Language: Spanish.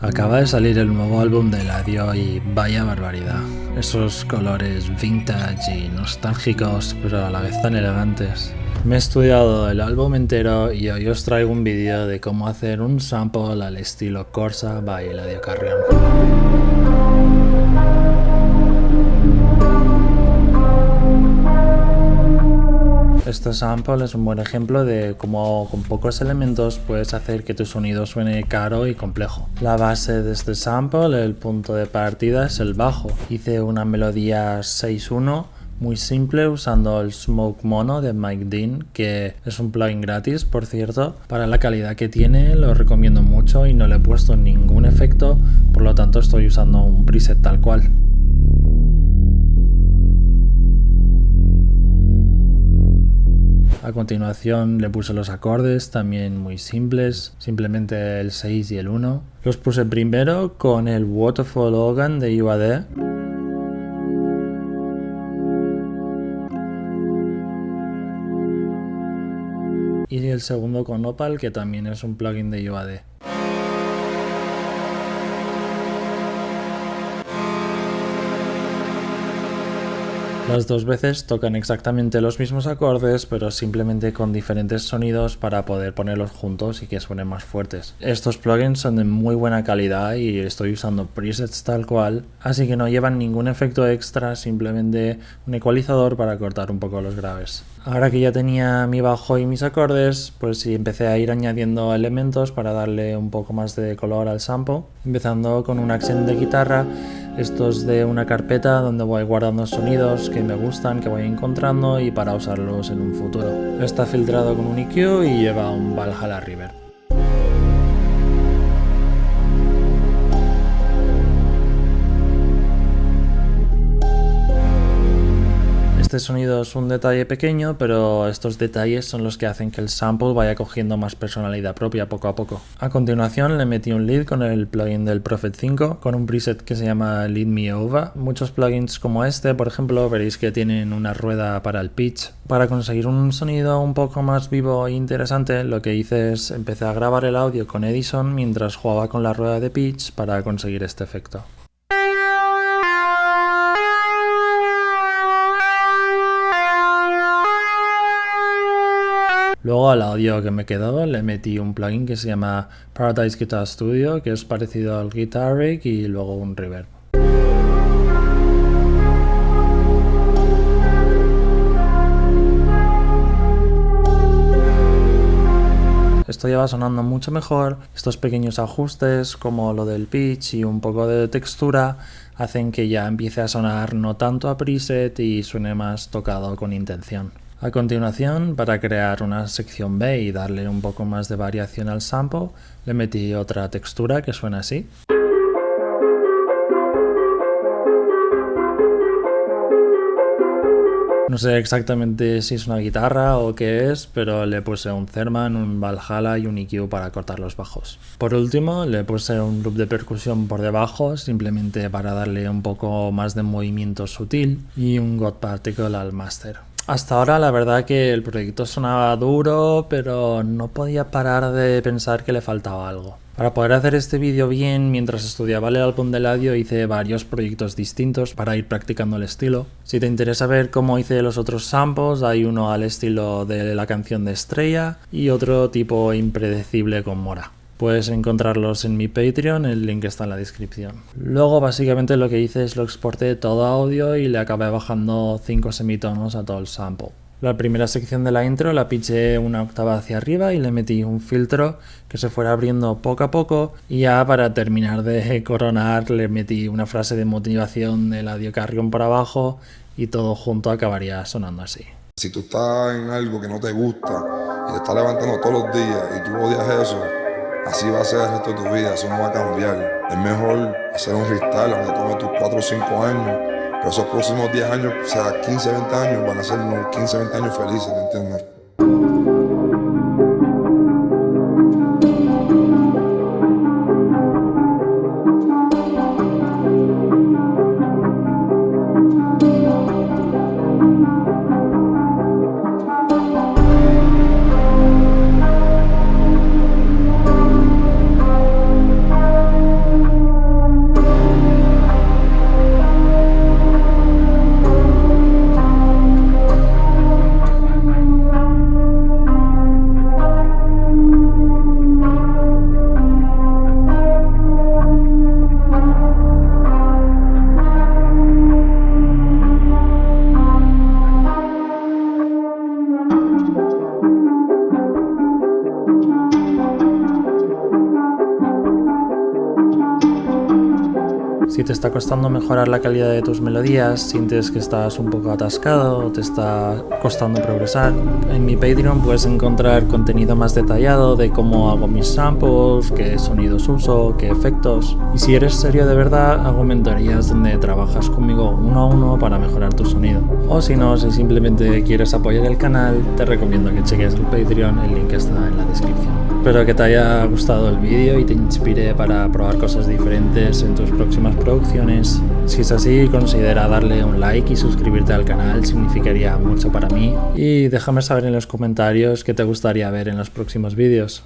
Acaba de salir el nuevo álbum de Eladio y vaya barbaridad. Esos colores vintage y nostálgicos, pero a la vez tan elegantes. Me he estudiado el álbum entero y hoy os traigo un vídeo de cómo hacer un sample al estilo Corsa by Eladio Carrión. Este sample es un buen ejemplo de cómo con pocos elementos puedes hacer que tu sonido suene caro y complejo. La base de este sample, el punto de partida, es el bajo. Hice una melodía 6/1 muy simple usando el Smoke Mono de Mike Dean, que es un plugin gratis, por cierto. Para la calidad que tiene lo recomiendo mucho y no le he puesto ningún efecto, por lo tanto estoy usando un preset tal cual. A continuación le puse los acordes, también muy simples, simplemente el 6 y el 1. Los puse primero con el Waterfall Organ de UAD. Y el segundo con Opal, que también es un plugin de UAD. Las dos veces tocan exactamente los mismos acordes, pero simplemente con diferentes sonidos para poder ponerlos juntos y que suenen más fuertes. Estos plugins son de muy buena calidad y estoy usando presets tal cual, así que no llevan ningún efecto extra, simplemente un ecualizador para cortar un poco los graves. Ahora que ya tenía mi bajo y mis acordes, pues sí, empecé a ir añadiendo elementos para darle un poco más de color al sample, empezando con un accent de guitarra. Esto es de una carpeta donde voy guardando sonidos que me gustan, que voy encontrando y para usarlos en un futuro. Está filtrado con un EQ y lleva un Valhalla Reverb. Este sonido es un detalle pequeño, pero estos detalles son los que hacen que el sample vaya cogiendo más personalidad propia poco a poco. A continuación le metí un lead con el plugin del Prophet 5 con un preset que se llama Lead Me Over. Muchos plugins como este, por ejemplo, veréis que tienen una rueda para el pitch. Para conseguir un sonido un poco más vivo e interesante, lo que hice es empecé a grabar el audio con Edison mientras jugaba con la rueda de pitch para conseguir este efecto. Luego al audio que me quedó le metí un plugin que se llama Paradise Guitar Studio, que es parecido al Guitar Rig, y luego un reverb. Esto ya va sonando mucho mejor. Estos pequeños ajustes como lo del pitch y un poco de textura hacen que ya empiece a sonar no tanto a preset y suene más tocado con intención. A continuación, para crear una sección B y darle un poco más de variación al sample, le metí otra textura que suena así. No sé exactamente si es una guitarra o qué es, pero le puse un Therman, un Valhalla y un EQ para cortar los bajos. Por último, le puse un loop de percusión por debajo, simplemente para darle un poco más de movimiento sutil, y un God Particle al master. Hasta ahora la verdad que el proyecto sonaba duro, pero no podía parar de pensar que le faltaba algo. Para poder hacer este vídeo bien, mientras estudiaba el álbum de Eladio hice varios proyectos distintos para ir practicando el estilo. Si te interesa ver cómo hice los otros samples, hay uno al estilo de la canción de Estrella y otro tipo impredecible con Mora. Puedes encontrarlos en mi Patreon, el link está en la descripción. Luego básicamente lo que hice es lo exporté todo a audio y le acabé bajando 5 semitonos a todo el sample. La primera sección de la intro la pitché una octava hacia arriba y le metí un filtro que se fuera abriendo poco a poco, y ya para terminar de coronar le metí una frase de motivación de Eladio Carrión por abajo y todo junto acabaría sonando así. Si tú estás en algo que no te gusta y te estás levantando todos los días y tú odias eso, así va a ser el resto de tu vida, eso no va a cambiar. Es mejor hacer un freestyle, aunque tome tus 4 o 5 años, pero esos próximos 10 años, o sea, 15, 20 años, van a ser unos 15, 20 años felices, ¿me entiendes? Si te está costando mejorar la calidad de tus melodías, sientes que estás un poco atascado o te está costando progresar, en mi Patreon puedes encontrar contenido más detallado de cómo hago mis samples, qué sonidos uso, qué efectos. Y si eres serio de verdad, hago mentorías donde trabajas conmigo uno a uno para mejorar tu sonido. O si no, si simplemente quieres apoyar el canal, te recomiendo que cheques el Patreon, el link está en la descripción. Espero que te haya gustado el vídeo y te inspire para probar cosas diferentes en tus próximas producciones. Si es así, considera darle un like y suscribirte al canal, significaría mucho para mí. Y déjame saber en los comentarios qué te gustaría ver en los próximos vídeos.